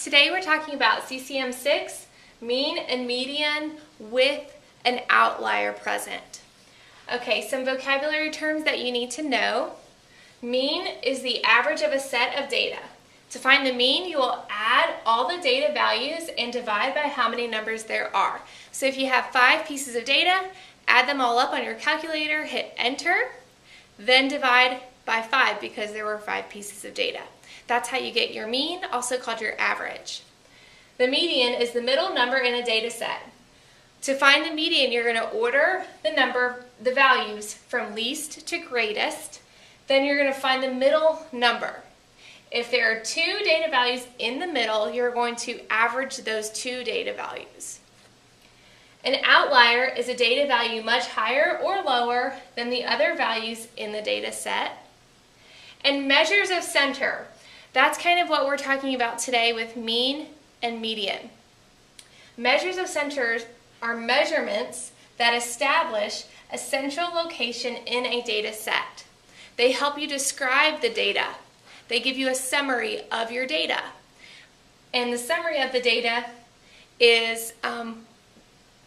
Today we're talking about CCM6, mean and median with an outlier present. Okay, some vocabulary terms that you need to know. Mean is the average of a set of data. To find the mean, you will add all the data values and divide by how many numbers there are. So if you have 5 pieces of data, add them all up on your calculator, hit enter, then divide by 5 because there were 5 pieces of data. That's how you get your mean, also called your average. The median is the middle number in a data set. To find the median, you're going to order the values from least to greatest. Then you're going to find the middle number. If there are 2 data values in the middle, you're going to average those 2 data values. An outlier is a data value much higher or lower than the other values in the data set. And measures of center. That's kind of what we're talking about today with mean and median. Measures of center are measurements that establish a central location in a data set. They help you describe the data. They give you a summary of your data. And the summary of the data is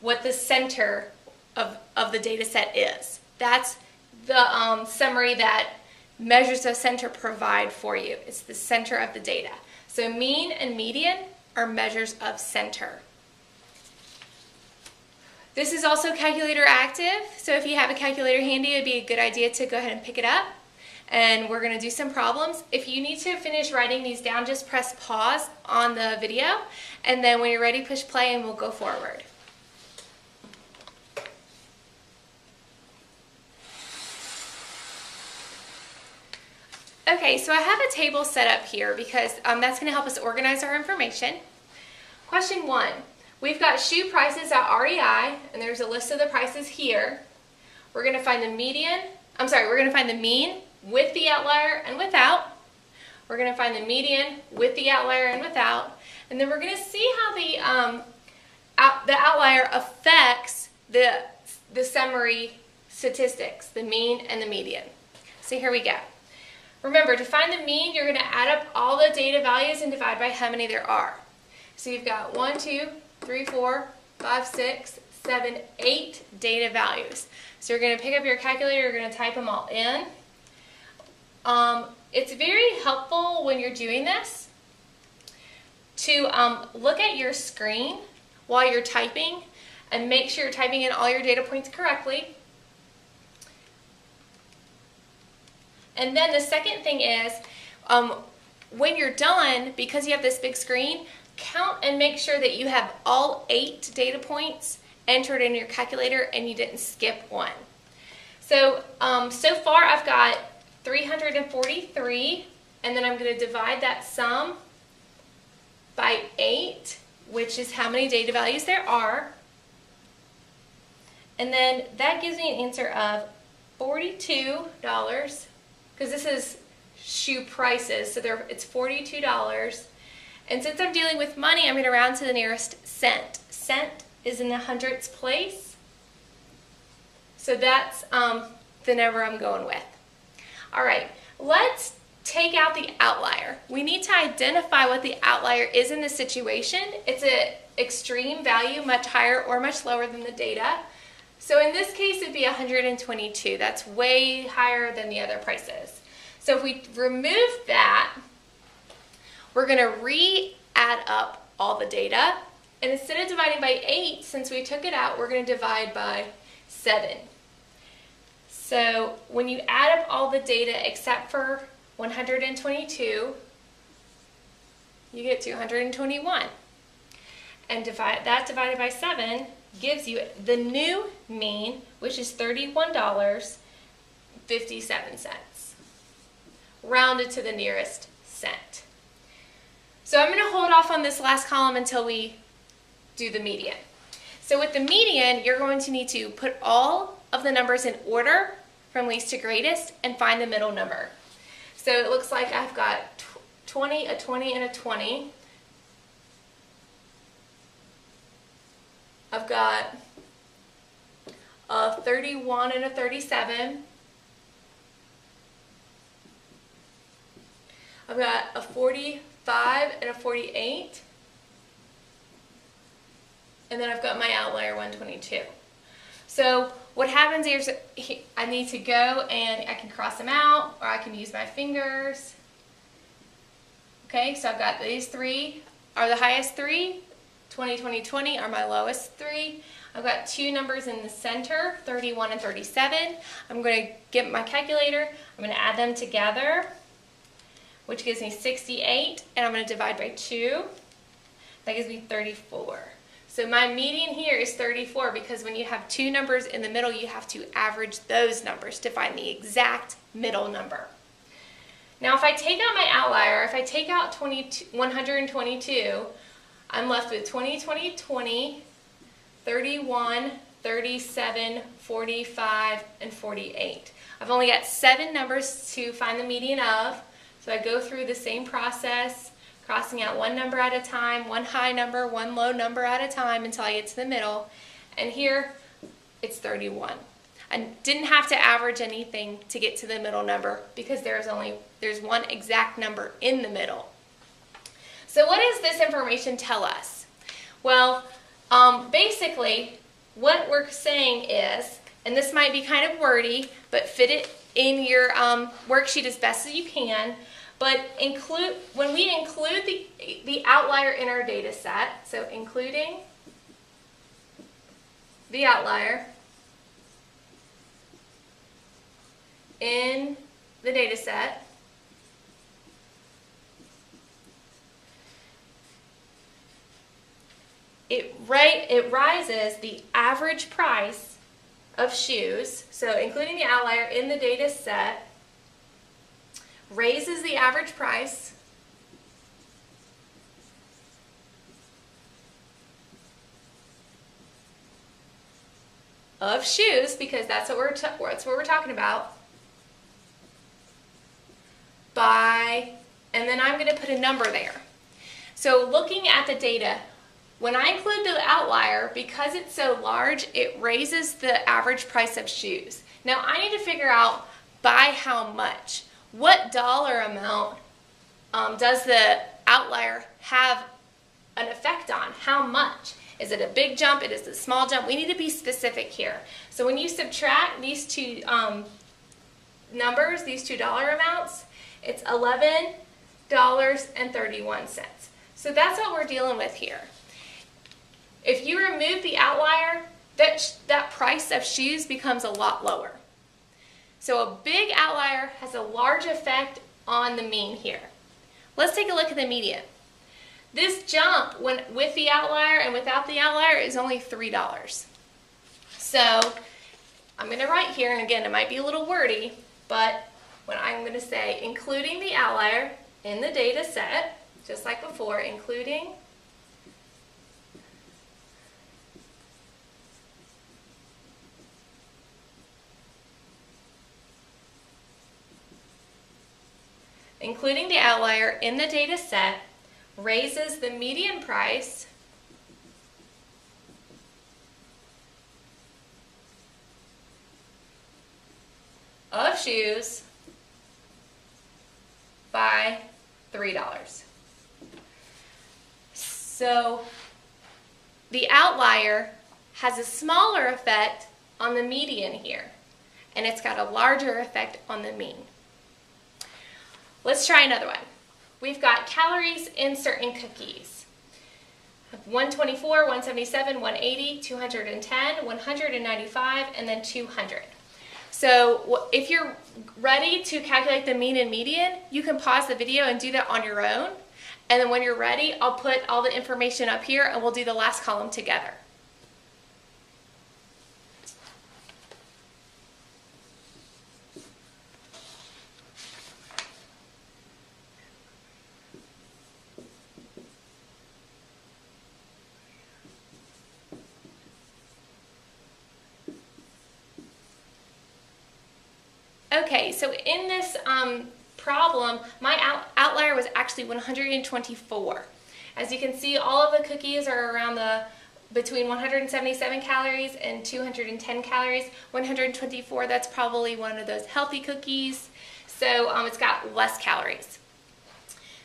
what the center of the data set is. That's the summary that measures of center provide for you. It's the center of the data. So mean and median are measures of center. This is also calculator active, so if you have a calculator handy, it would be a good idea to go ahead and pick it up. And we're going to do some problems. If you need to finish writing these down, just press pause on the video, and then when you're ready, push play and we'll go forward. Okay, so I have a table set up here because that's going to help us organize our information. Question 1. We've got shoe prices at REI, and there's a list of the prices here. We're going to find the we're going to find the mean with the outlier and without. We're going to find the median with the outlier and without. And then we're going to see how the outlier affects the summary statistics, the mean and the median. So here we go. Remember, to find the mean, you're going to add up all the data values and divide by how many there are. So you've got 1, 2, 3, 4, 5, 6, 7, 8 data values. So you're going to pick up your calculator, you're going to type them all in. It's very helpful when you're doing this to look at your screen while you're typing and make sure you're typing in all your data points correctly. And then the second thing is, when you're done, because you have this big screen, count and make sure that you have all 8 data points entered in your calculator and you didn't skip one. So, so far I've got 343, and then I'm going to divide that sum by 8, which is how many data values there are. And then that gives me an answer of $42, because this is shoe prices, so it's $42. And since I'm dealing with money, I'm going to round to the nearest cent. Cent is in the hundredths place, so that's the number I'm going with. All right, let's take out the outlier. We need to identify what the outlier is in the situation. It's an extreme value, much higher or much lower than the data. So in this case, it'd be 122. That's way higher than the other prices. So if we remove that, we're going to re-add up all the data. And instead of dividing by 8, since we took it out, we're going to divide by 7. So when you add up all the data except for 122, you get 221. And that divided by 7 gives you the new mean, which is $31.57, rounded to the nearest cent. So I'm going to hold off on this last column until we do the median. So with the median, you're going to need to put all of the numbers in order from least to greatest and find the middle number. So it looks like I've got 20, a 20, and a 20. I've got a 31 and a 37. I've got a 45 and a 48. and then I've got my outlier 122. So what happens is I need to go and I can cross them out, or I can use my fingers. Okay, so I've got these three are the highest three, 20, 20, 20 are my lowest three. I've got two numbers in the center, 31 and 37. I'm going to get my calculator, I'm going to add them together, which gives me 68, and I'm going to divide by 2. That gives me 34. So my median here is 34 because when you have two numbers in the middle, you have to average those numbers to find the exact middle number. Now if I take out my outlier, if I take out 122, I'm left with 20, 20, 20, 31, 37, 45, and 48. I've only got 7 numbers to find the median of, so I go through the same process, crossing out one number at a time, one high number, one low number at a time until I get to the middle. And here, it's 31. I didn't have to average anything to get to the middle number because there's one exact number in the middle. So what does this information tell us? Well, basically, what we're saying is, and this might be kind of wordy, but fit it in your worksheet as best as you can. But when we include the outlier in our data set, so including the outlier in the data set, it rises the average price of shoes, so including the outlier in the data set, raises the average price of shoes, because that's what we're talking about, and then I'm going to put a number there. So looking at the data, when I include the outlier, because it's so large, it raises the average price of shoes. Now I need to figure out by how much. What dollar amount does the outlier have an effect on? How much? Is it a big jump? Is it a small jump? We need to be specific here. So when you subtract these two numbers, these two dollar amounts, it's $11.31. So that's what we're dealing with here. If you remove the outlier, that price of shoes becomes a lot lower. So a big outlier has a large effect on the mean here. Let's take a look at the median. This jump with the outlier and without the outlier is only $3. So I'm going to write here, and again it might be a little wordy, but when I'm going to say including the outlier in the data set, just like before, including the outlier in the data set raises the median price of shoes by $3. So the outlier has a smaller effect on the median here, and it's got a larger effect on the mean. Let's try another one. We've got calories in certain cookies. 124, 177, 180, 210, 195, and then 200. So if you're ready to calculate the mean and median, you can pause the video and do that on your own. And then when you're ready, I'll put all the information up here and we'll do the last column together. Okay, so in this problem, my outlier was actually 124. As you can see, all of the cookies are around between 177 calories and 210 calories. 124, that's probably one of those healthy cookies, so it's got less calories.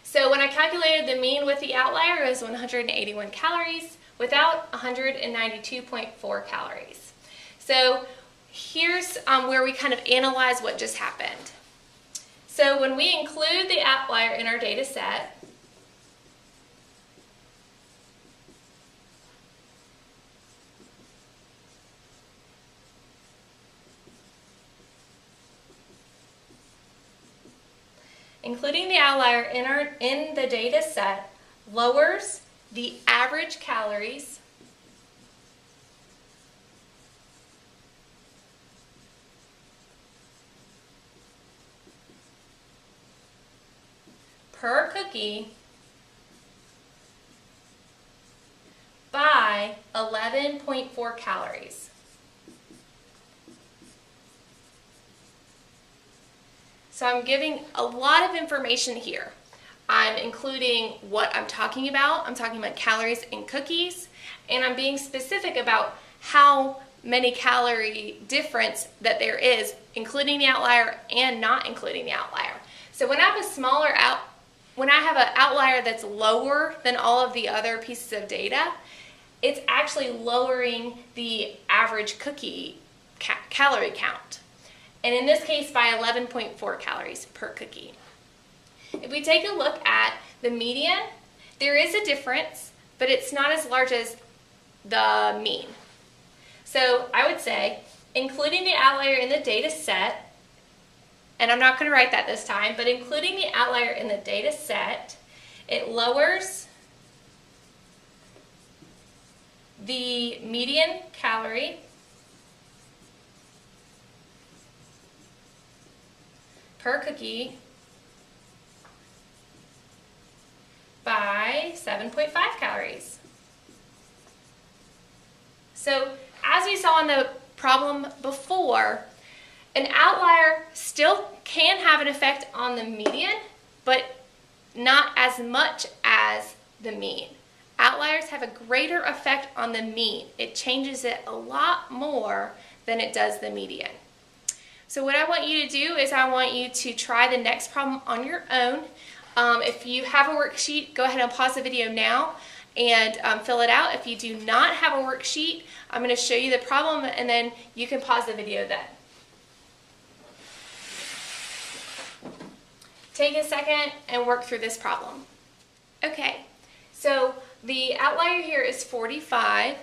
So when I calculated the mean with the outlier, it was 181 calories. without 192.4 calories. So here's where we kind of analyze what just happened. So when we include the outlier in our data set, including the outlier in the data set lowers the average calories per cookie by 11.4 calories. So I'm giving a lot of information here. I'm including what I'm talking about. I'm talking about calories in cookies, and I'm being specific about how many calorie difference that there is, including the outlier and not including the outlier. So when I have an outlier that's lower than all of the other pieces of data, it's actually lowering the average cookie calorie count. And in this case, by 11.4 calories per cookie. If we take a look at the median, there is a difference, but it's not as large as the mean. So I would say, including the outlier in the data set, and I'm not going to write that this time, but including the outlier in the data set, it lowers the median calorie per cookie by 7.5 calories. So as we saw in the problem before, an outlier still can have an effect on the median, but not as much as the mean. Outliers have a greater effect on the mean. It changes it a lot more than it does the median. So what I want you to do is I want you to try the next problem on your own. If you have a worksheet, go ahead and pause the video now and fill it out. If you do not have a worksheet, I'm going to show you the problem and then you can pause the video then. Take a second and work through this problem. Okay, so the outlier here is 45.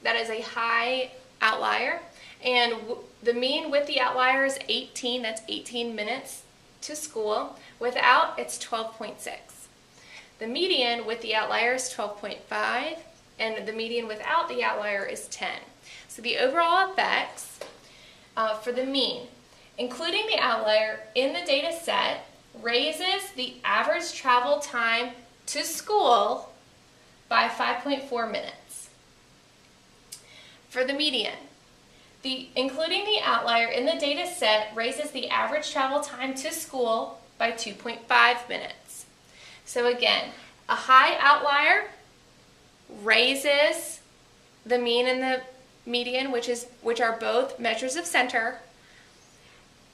That is a high outlier. And the mean with the outlier is 18. That's 18 minutes to school. Without, it's 12.6. The median with the outlier is 12.5, and the median without the outlier is 10. So the overall effects for the mean, including the outlier in the data set, raises the average travel time to school by 5.4 minutes. For the median, including the outlier in the data set raises the average travel time to school by 2.5 minutes. So again, a high outlier raises the mean and the median, which are both measures of center,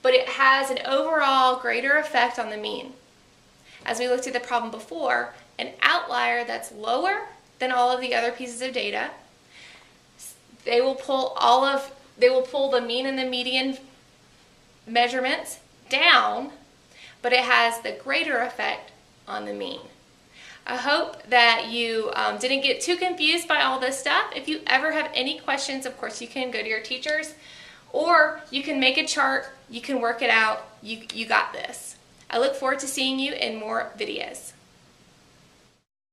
but it has an overall greater effect on the mean. As we looked at the problem before, an outlier that's lower than all of the other pieces of data, they will pull the mean and the median measurements down, but it has the greater effect on the mean. I hope that you didn't get too confused by all this stuff. If you ever have any questions, of course, you can go to your teachers, or you can make a chart, you can work it out, you got this. I look forward to seeing you in more videos.